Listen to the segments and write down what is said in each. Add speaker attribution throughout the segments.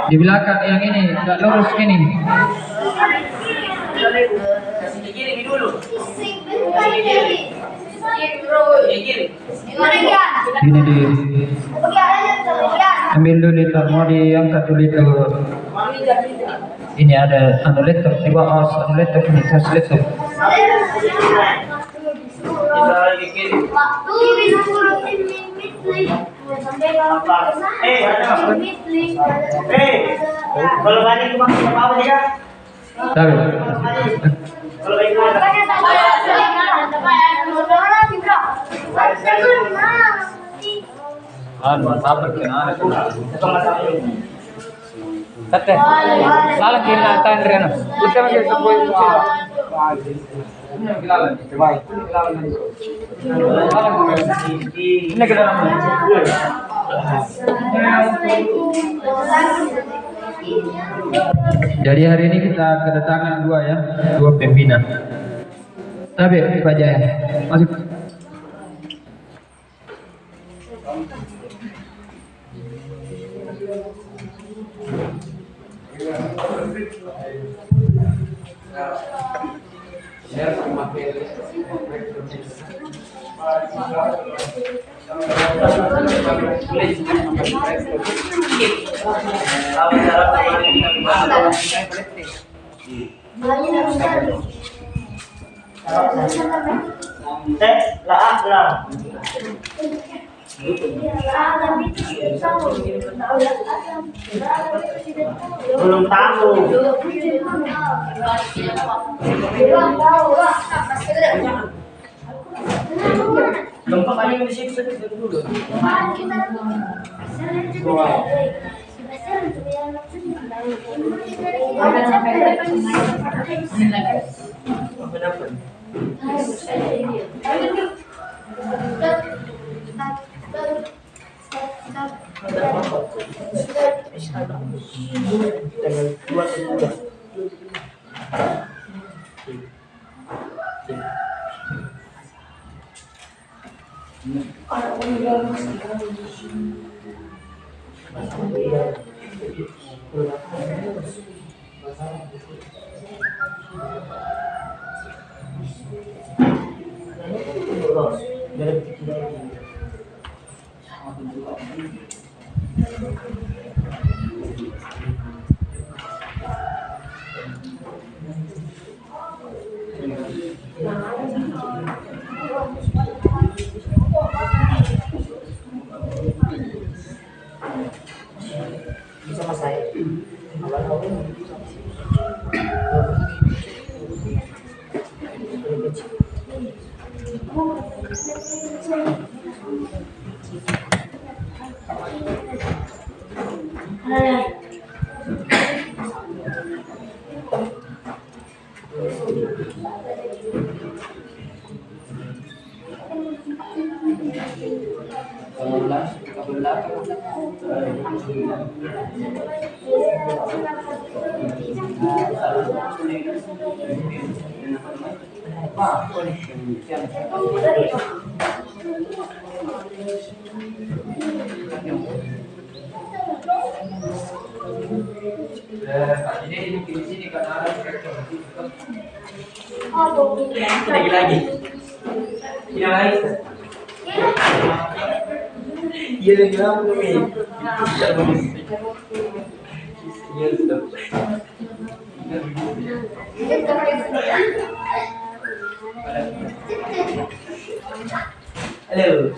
Speaker 1: Di belakang yang ini, nggak lurus ini. Ini di ambil dulu liter, mau diangkat dulu itu. Ini ada anulator di bawah, anulator ini translator.
Speaker 2: Kalau balik ke apa dia?
Speaker 1: Tahu.
Speaker 2: Kalau balik
Speaker 1: sabar Tete, lalang kita tahan rena. Kita masih sebuah ini kita Jadi hari ini kita kedatangan dua pimpinan. Tapi Pak Jaya, masuk.
Speaker 2: belum tahu. Gempa paling di situ dulu. Sama saya. Ini di sini karena ada lagi. Iya lagi. Iya lagi. Halo.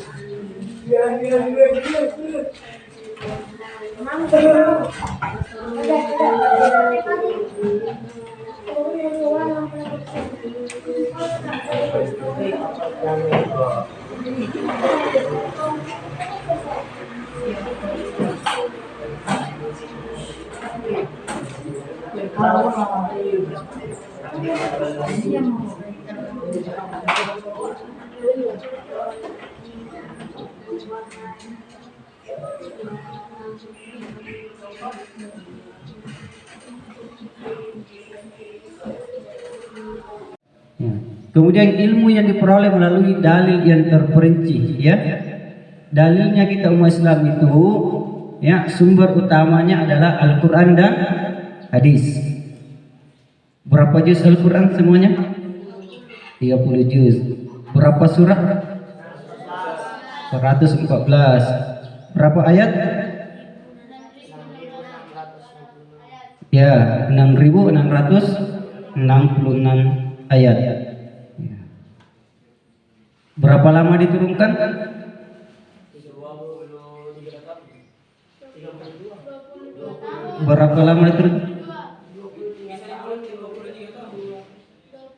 Speaker 2: Kemudian ilmu yang diperoleh melalui dalil yang terperinci, ya. Dalilnya kita umat Islam itu ya sumber utamanya adalah Al-Quran dan hadis. Berapa juz Al-Quran semuanya? 30 juz. Berapa surah? 114. Berapa ayat? Ya, 6.666 ayat. Berapa lama diturunkan? Berapa lama diturunkan?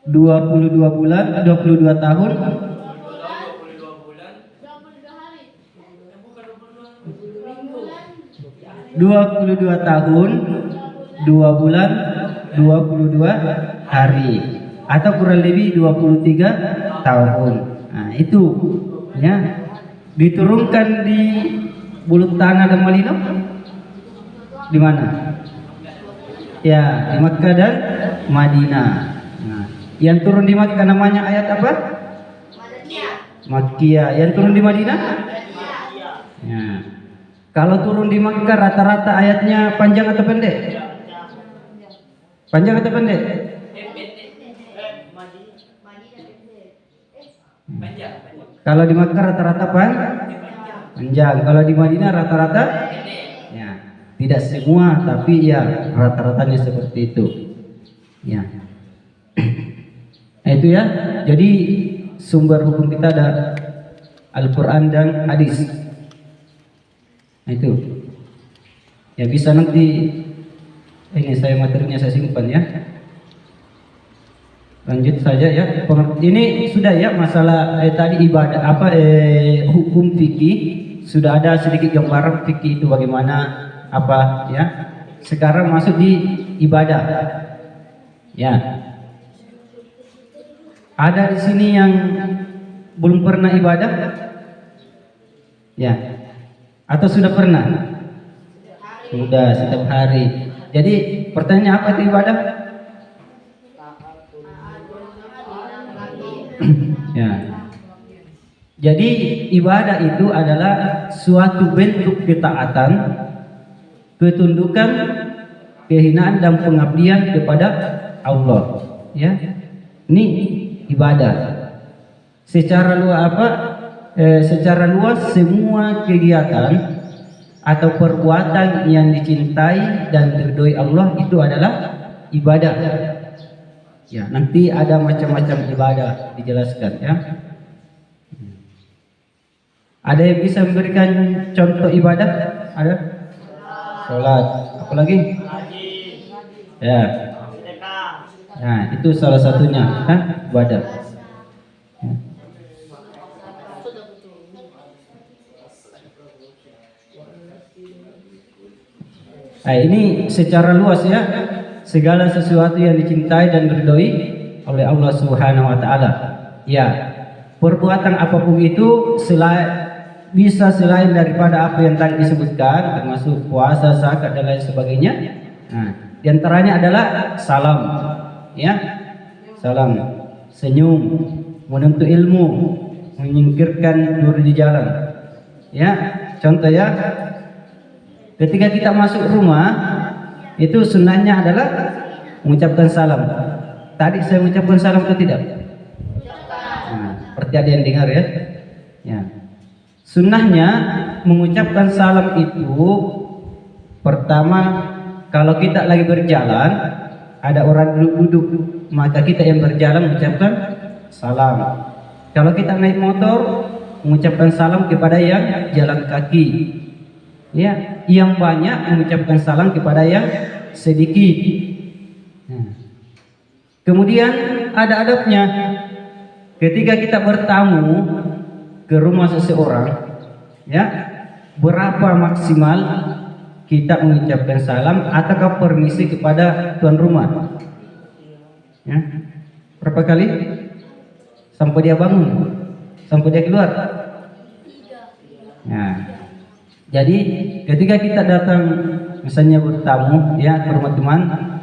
Speaker 2: 22 bulan, 22 tahun. 22 tahun, 2 bulan, 22 hari, atau kurang lebih 23 tahun. Nah, itu ya diturunkan di Bulu Tanah dan Madinah. Di mana? Ya, di Makkah dan Madinah. Nah, yang turun di Makkah namanya ayat apa? Makkiyah. Yang turun di Madinah? Ya. Kalau turun di Makkah rata-rata ayatnya panjang atau pendek? Panjang atau pendek? Kalau di Makkah rata-rata panjang. Kalau di Madinah rata-rata? Ya, tidak semua, tapi ya rata-ratanya seperti itu. Ya. Nah, itu ya. Jadi sumber hukum kita ada Al-Quran dan hadis. Nah, itu ya bisa nanti ini saya materinya saya simpan ya. Lanjut saja ya. Ini sudah ya masalah tadi ibadah hukum fikih sudah ada sedikit gambaran fikih itu bagaimana apa ya. Sekarang masuk di ibadah. Ya. Ada di sini yang belum pernah ibadah? Ya. Atau sudah pernah? Sudah setiap hari. Jadi pertanyaannya apa itu ibadah? Ya. Jadi ibadah itu adalah suatu bentuk ketaatan, ketundukan, kehinaan dan pengabdian kepada Allah. Ya. Ini ibadah. Secara luas semua kegiatan atau perbuatan yang dicintai dan diridhoi Allah itu adalah ibadah. Ya, nanti ada macam-macam ibadah dijelaskan ya. Ada yang bisa memberikan contoh ibadah? Ada? Salat. Apa lagi? Ya. Nah, itu salah satunya, ibadah. Ya. Nah, ini secara luas ya, segala sesuatu yang dicintai dan diridhoi oleh Allah Subhanahu wa taala. Ya, perbuatan apapun itu bisa selain daripada apa yang tadi disebutkan, termasuk puasa, zakat dan lain sebagainya. Nah, di antaranya adalah salam, ya, salam, senyum, menuntut ilmu, menyingkirkan duri di jalan. Ya, contoh ya. Ketika kita masuk rumah, itu sunnahnya adalah mengucapkan salam. Tadi saya mengucapkan salam atau tidak? Nah, seperti ada yang dengar ya. Ya. Sunnahnya mengucapkan salam itu pertama kalau kita lagi berjalan, ada orang duduk, maka kita yang berjalan mengucapkan salam. Kalau kita naik motor, mengucapkan salam kepada yang jalan kaki. Ya, yang banyak mengucapkan salam kepada yang sedikit. Kemudian ada adabnya. Ketika kita bertamu ke rumah seseorang, ya, berapa maksimal kita mengucapkan salam ataukah permisi kepada tuan rumah? Ya, berapa kali? Sampai dia bangun, sampai dia keluar. Nah, jadi ketika kita datang misalnya bertamu ya ke rumah teman,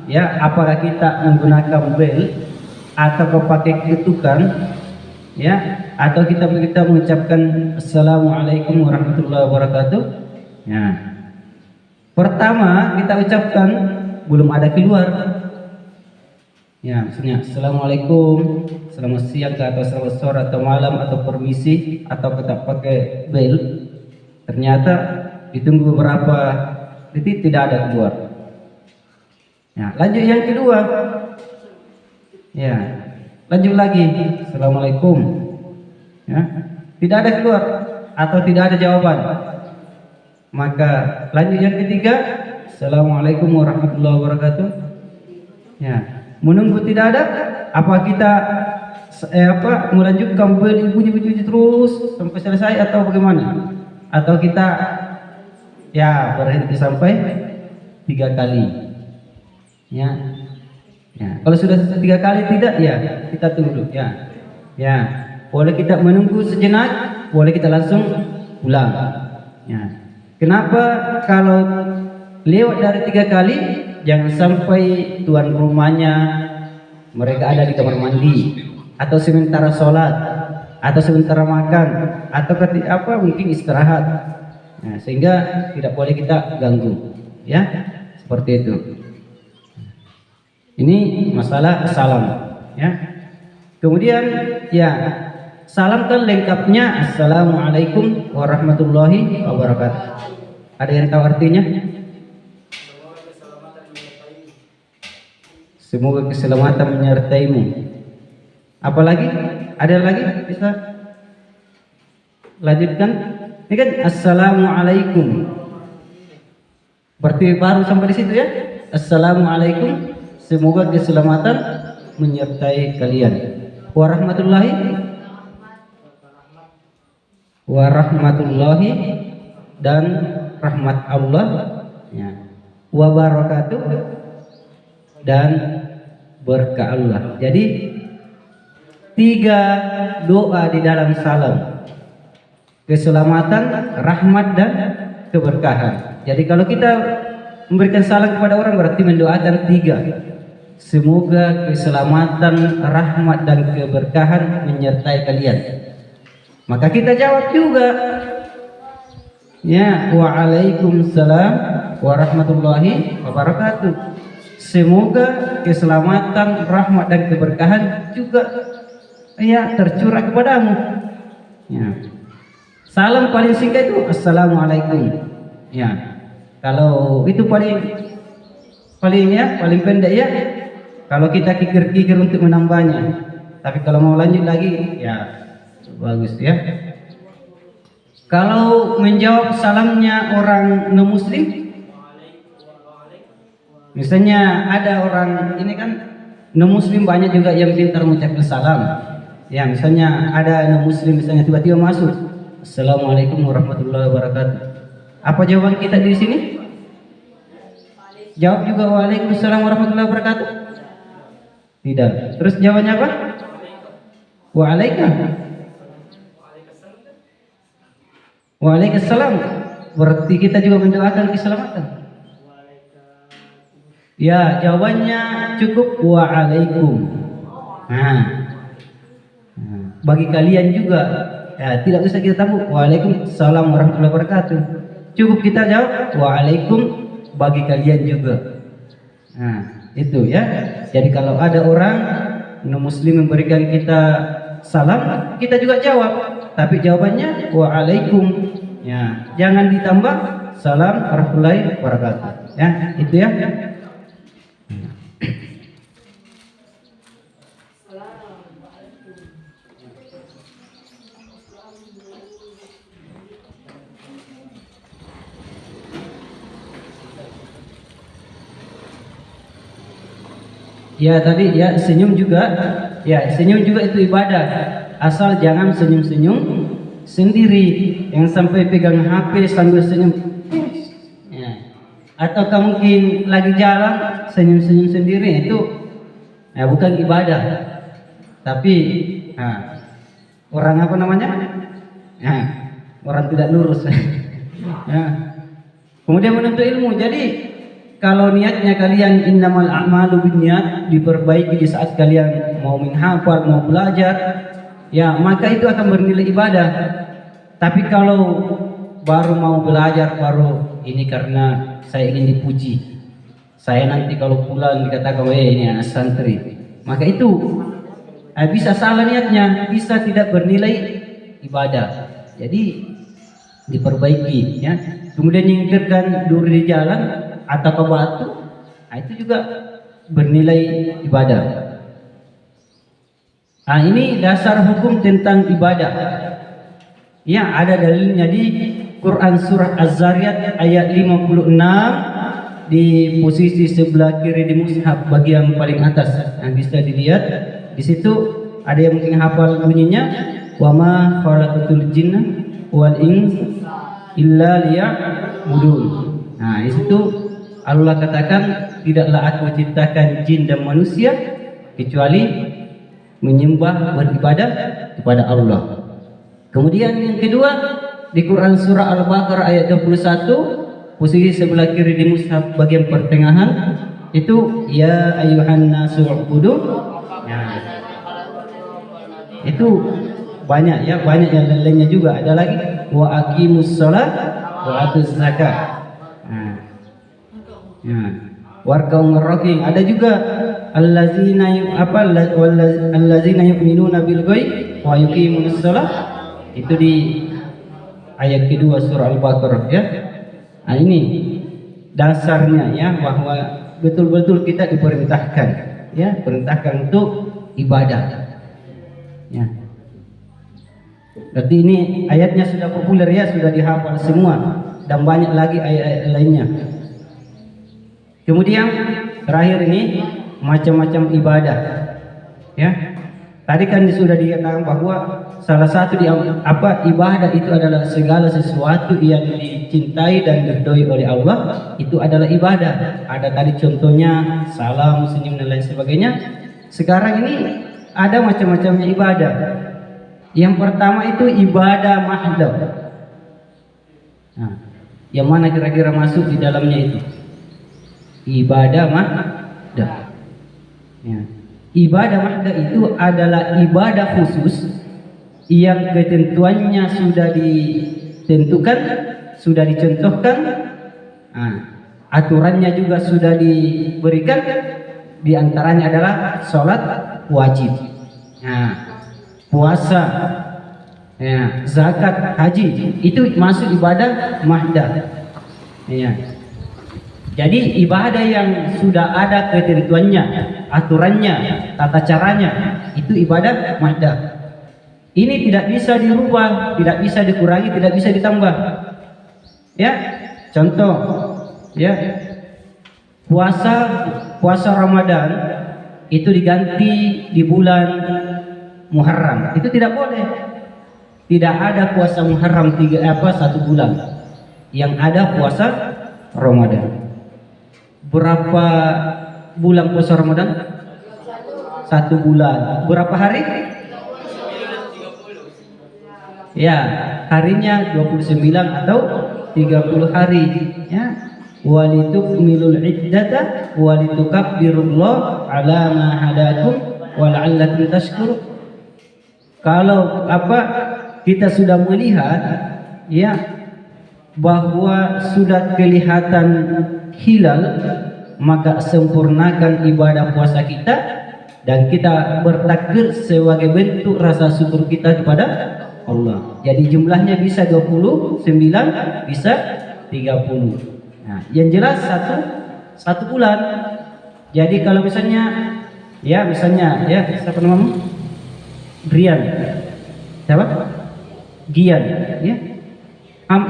Speaker 2: ya apakah kita menggunakan bel atau pakai ketukan, ya, atau kita mengucapkan assalamualaikum warahmatullahi wabarakatuh. Ya, Pertama kita ucapkan belum ada keluar. Ya, misalnya Assalamualaikum, selamat siang atau selamat sore atau malam atau permisi atau kita pakai bel. Ternyata ditunggu beberapa detik tidak ada keluar. Ya, lanjut yang kedua. Ya, lanjut lagi. Assalamualaikum. Ya, tidak ada keluar atau tidak ada jawaban. Maka lanjut yang ketiga. Assalamualaikum warahmatullahi wabarakatuh. Ya, menunggu tidak ada, apa kita melanjutkan bunyi terus sampai selesai atau bagaimana? Atau kita ya berhenti sampai 3 kali? Ya, ya. Kalau sudah 3 kali tidak, ya kita tunggu. Ya, ya. Boleh kita menunggu sejenak, boleh kita langsung pulang. Ya. Kenapa kalau lewat dari 3 kali? Jangan sampai tuan rumahnya mereka ada di kamar mandi atau sementara sholat atau sementara makan atau ketika mungkin istirahat. Nah, sehingga tidak boleh kita ganggu, ya seperti itu. Ini masalah salam, ya. Kemudian ya salam kan lengkapnya Assalamualaikum warahmatullahi wabarakatuh. Ada yang tahu artinya? Semoga keselamatan menyertaimu. Apalagi? Ada lagi? Bisa lanjutkan? Ini kan Assalamualaikum. Berarti baru sampai di situ ya. Assalamualaikum. Semoga keselamatan menyertai kalian. Warahmatullahi dan rahmat Allah. Ya. Wabarakatuh dan berkah Allah. Jadi 3 doa di dalam salam: keselamatan, rahmat dan keberkahan. Jadi kalau kita memberikan salam kepada orang berarti mendoakan 3. Semoga keselamatan, rahmat dan keberkahan menyertai kalian. Maka kita jawab juga, ya, waalaikumsalam warahmatullahi wabarakatuh. Semoga keselamatan, rahmat dan keberkahan juga ya tercurah kepadamu. Ya. Salam paling singkat itu Assalamualaikum. Ya. Kalau itu paling pendek ya. Kalau kita kikir-kikir untuk menambahnya. Tapi kalau mau lanjut lagi ya bagus ya. Kalau menjawab salamnya orang non muslim, misalnya ada orang ini kan non muslim banyak juga yang pintar mengucapkan salam. Ya, misalnya ada non muslim misalnya tiba-tiba masuk, Assalamualaikum warahmatullahi wabarakatuh. Apa jawaban kita di sini? Jawab juga Waalaikumsalam warahmatullahi wabarakatuh? Tidak. Terus jawabannya apa? Waalaikumsalam. Berarti kita juga mendoakan keselamatan. Ya, jawabannya cukup waalaikum. Nah, bagi kalian juga ya, tidak usah kita tambah waalaikumsalam warahmatullahi wabarakatuh. Cukup kita jawab waalaikum bagi kalian juga. Nah, itu ya. Jadi kalau ada orang non muslim memberikan kita salam, kita juga jawab, tapi jawabannya waalaikum. Ya, jangan ditambah salam warahmatullahi wabarakatuh. Ya, itu ya. Ya tadi ya senyum juga, ya senyum juga itu ibadah. Asal jangan senyum-senyum sendiri, yang sampai pegang HP sambil senyum. Ya. Atau kamu mungkin lagi jalan senyum-senyum sendiri, itu ya bukan ibadah. Tapi orang apa namanya? Ya, orang tidak lurus. Ya. Kemudian menuntut ilmu. Jadi kalau niatnya kalian innamal a'malu binniyat, diperbaiki di saat kalian mau menghafal, mau belajar, ya maka itu akan bernilai ibadah. Tapi kalau baru mau belajar, baru ini karena saya ingin dipuji. Saya nanti kalau pulang dikatakan, ini anak santri. Maka itu bisa salah niatnya, bisa tidak bernilai ibadah. Jadi diperbaiki ya. Kemudian nyingkirkan duri di jalan atau ke batu, itu juga bernilai ibadah. Nah, ini dasar hukum tentang ibadah. Ya, ada dalilnya di Quran surah Az-Zariyat ayat 56 di posisi sebelah kiri di mushaf bagian paling atas. Nah, bisa dilihat di situ ada yang mungkin hafal bunyinya, wa ma khalaqatul jinna wal insa illa liya'budun. Nah, di situ Allah katakan, tidaklah aku ciptakan jin dan manusia kecuali menyembah, beribadah kepada Allah. Kemudian yang kedua di Quran surah Al-Baqarah ayat 21 posisi sebelah kiri di mushaf bagian pertengahan itu ya ayyuhan nasu ubudu. Nah, itu banyak ya, banyak yang lainnya juga. Ada lagi wa aqimus shalah wa atuz zakat. Nah, warkau ngeroking. Ada juga allazina allazina yu'minuna bil ghaib wa yuqimunas shalah. Itu di ayat kedua surah Al-Baqarah ya. Nah, ini dasarnya ya, bahwa betul-betul kita diperintahkan ya, perintahkan untuk ibadah ya. Berarti ini ayatnya sudah populer ya, sudah dihafal semua, dan banyak lagi ayat-ayat lainnya. Kemudian terakhir ini macam-macam ibadah ya. Tadi kan sudah dikatakan bahwa salah satu ibadah itu adalah segala sesuatu yang dicintai dan diridhoi oleh Allah, itu adalah ibadah. Ada tadi contohnya salam, senyum dan lain sebagainya. Sekarang ini ada macam-macamnya ibadah. Yang pertama itu ibadah mahdoh. Nah, yang mana kira-kira masuk di dalamnya itu? Ibadah mahdoh. Ya. Ibadah mahdoh itu adalah ibadah khusus yang ketentuannya sudah ditentukan, sudah dicontohkan, aturannya juga sudah diberikan. Di antaranya adalah sholat wajib, puasa, zakat, haji, itu masuk ibadah mahdoh. Jadi ibadah yang sudah ada ketentuannya, aturannya, tata caranya, itu ibadah mahdoh. Ini tidak bisa dirubah, tidak bisa dikurangi, tidak bisa ditambah. Ya, contoh, ya, puasa Ramadan itu diganti di bulan Muharram, itu tidak boleh. Tidak ada puasa Muharram 1 bulan. Yang ada puasa Ramadan. Berapa bulan puasa Ramadan? 1 bulan. Berapa hari? Ya, harinya 29 atau 30 hari ya. Walitukmilul iddata walitukabbirullaha ala ma hadakum wa la'allakum tashkurun. Kalau kita sudah melihat ya bahwa sudah kelihatan hilal, maka sempurnakan ibadah puasa kita dan kita bertakbir sebagai bentuk rasa syukur kita kepada Allah. Jadi jumlahnya bisa 29, bisa 30. Nah, yang jelas satu bulan. Jadi kalau misalnya siapa namamu? Brian. Siapa? Gian, ya.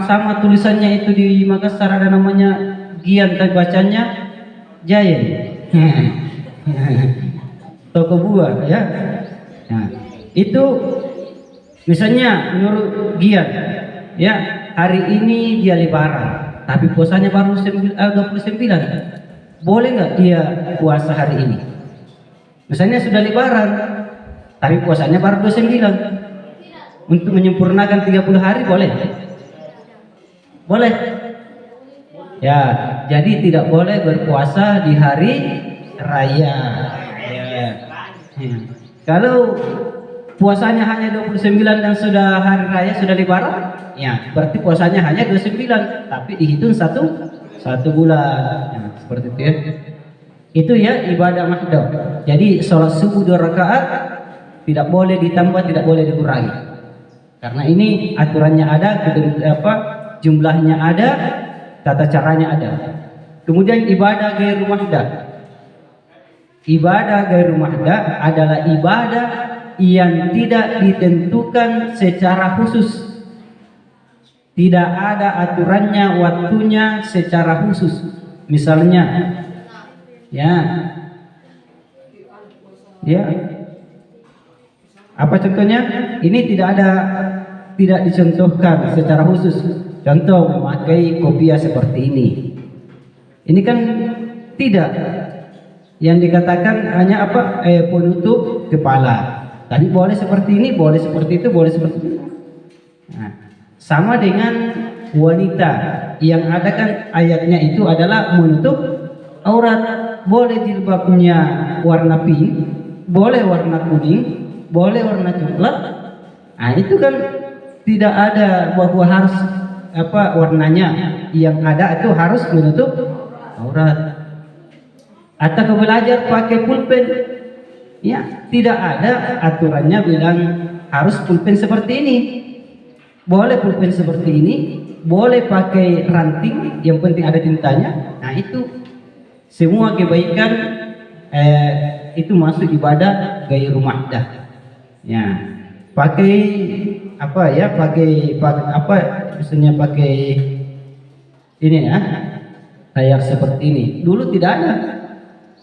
Speaker 2: Sama tulisannya itu di Makassar ada namanya Gian, tapi bacanya Jayen. Toko buah, ya. Nah, itu misalnya menurut Gian, ya, hari ini dia lebaran, tapi puasanya baru 29. Boleh nggak dia puasa hari ini? Misalnya sudah lebaran, tapi puasanya baru 29. Untuk menyempurnakan 30 hari boleh? Boleh. Ya, jadi tidak boleh berpuasa di hari raya. Ya. Kalau puasanya hanya 29 dan sudah hari raya, sudah lebaran, ya berarti puasanya hanya 29, tapi dihitung satu 1 bulan. Nah, seperti itu ya. Itu ya ibadah mahdoh. Jadi sholat subuh 2 rakaat tidak boleh ditambah, tidak boleh dikurangi. Karena ini aturannya ada, jumlahnya ada, tata caranya ada. Kemudian ibadah ghairu mahdah. Ibadah ghairu mahdah adalah ibadah yang tidak ditentukan secara khusus. Tidak ada aturannya, waktunya secara khusus. Misalnya, ya, apa contohnya? Ini tidak dicontohkan secara khusus. Contoh memakai kopiah seperti ini. Ini kan tidak. Yang dikatakan hanya penutup kepala. Tadi boleh seperti ini, boleh seperti itu, boleh seperti itu. Nah, sama dengan wanita yang ada kan ayatnya itu adalah menutup aurat. Boleh jilbabnya warna pink, boleh warna kuning, boleh warna coklat. Nah, itu kan tidak ada bahwa harus warnanya. Yang ada itu harus menutup aurat. Atau belajar pakai pulpen, ya tidak ada aturannya bilang harus pulpen seperti ini. Boleh pulpen seperti ini, boleh pakai ranting, yang penting ada tintanya. Nah, itu semua kebaikan itu masuk ibadah ghairu mahdah. Ya, pakai misalnya pakai ini ya, layar seperti ini. Dulu tidak ada.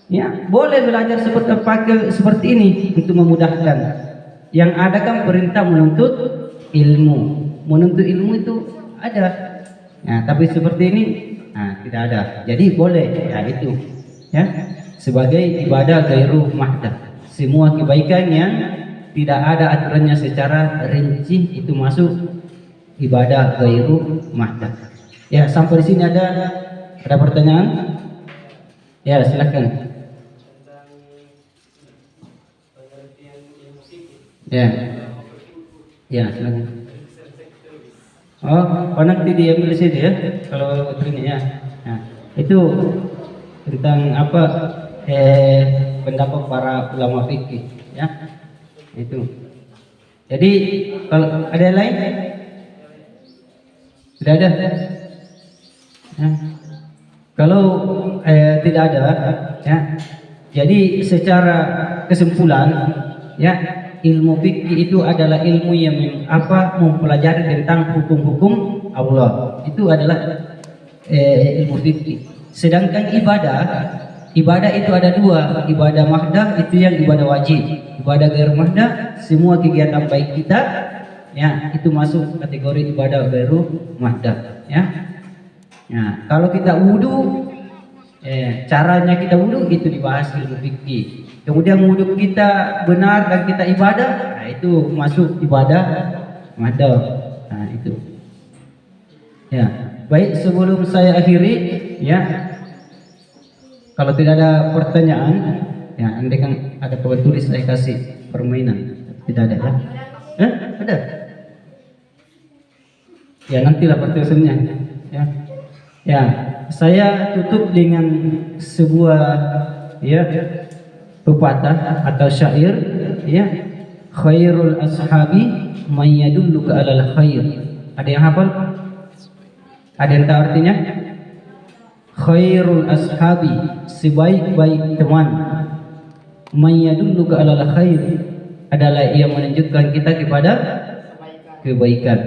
Speaker 2: Ya, boleh belajar seperti ini untuk memudahkan. Yang ada kan perintah menuntut ilmu. Menuntut ilmu itu ada. Nah, tapi seperti ini tidak ada. Jadi boleh ya itu. Ya, sebagai ibadah ghairu mahdah. Semua kebaikan yang tidak ada aturannya secara rinci itu masuk ibadah ghairu mahdah. Ya, sampai di sini ada pertanyaan? Ya, silakan. Ya, silakan. Nanti diambil di sini ya, kalau ini ya. Nah, itu tentang pendapat para ulama fikih ya. Itu. Jadi kalau ada yang lain? Tidak ada. Ya. Kalau tidak ada ya. Jadi secara kesimpulan ya, ilmu fikih itu adalah ilmu yang mempelajari tentang hukum-hukum Allah. Itu adalah ilmu fikih. Sedangkan ibadah itu ada 2. Ibadah mahdah itu yang ibadah wajib. Ibadah ghairu mahdah semua kegiatan baik kita ya itu masuk kategori ibadah ghairu mahdah ya. Nah, kalau kita wudu caranya kita wudu itu dibahas ilmu fikih. Kemudian wudhu kita benar dan kita ibadah, nah itu masuk ibadah mahdoh. Nah itu. Ya, baik sebelum saya akhiri, ya. Kalau tidak ada pertanyaan, ya nanti kan ada papan tulis saya kasih permainan. Tidak ada ya? Ada. Ya nantilah pertanyaannya. Ya. Ya, saya tutup dengan sebuah pepatah atau syair ya, khairul ashabi man yadulluka alal khair. Ada yang hafal? Ada yang tahu artinya? Khairul ashabi, sebaik-baik teman, man yadulluka alal khair, adalah yang menunjukkan kita kepada kebaikan.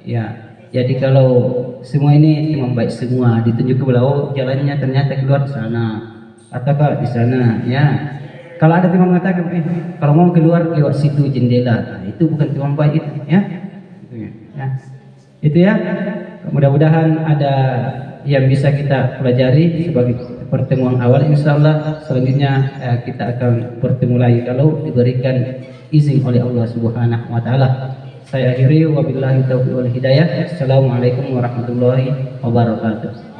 Speaker 2: Ya, jadi kalau semua ini teman baik semua, ditunjuk ke bawah jalannya ternyata keluar di sana ataukah di sana ya. Kalau ada teman mengatakan, kalau mau keluar lewat situ jendela, nah, itu bukan teman baik itu, ya. Itu ya. Mudah-mudahan ada yang bisa kita pelajari sebagai pertemuan awal. Insyaallah selanjutnya kita akan bertemu lagi kalau diberikan izin oleh Allah Subhanahu wa taala. Saya akhiri wabillahi taufiq wal hidayah. Assalamualaikum warahmatullahi wabarakatuh.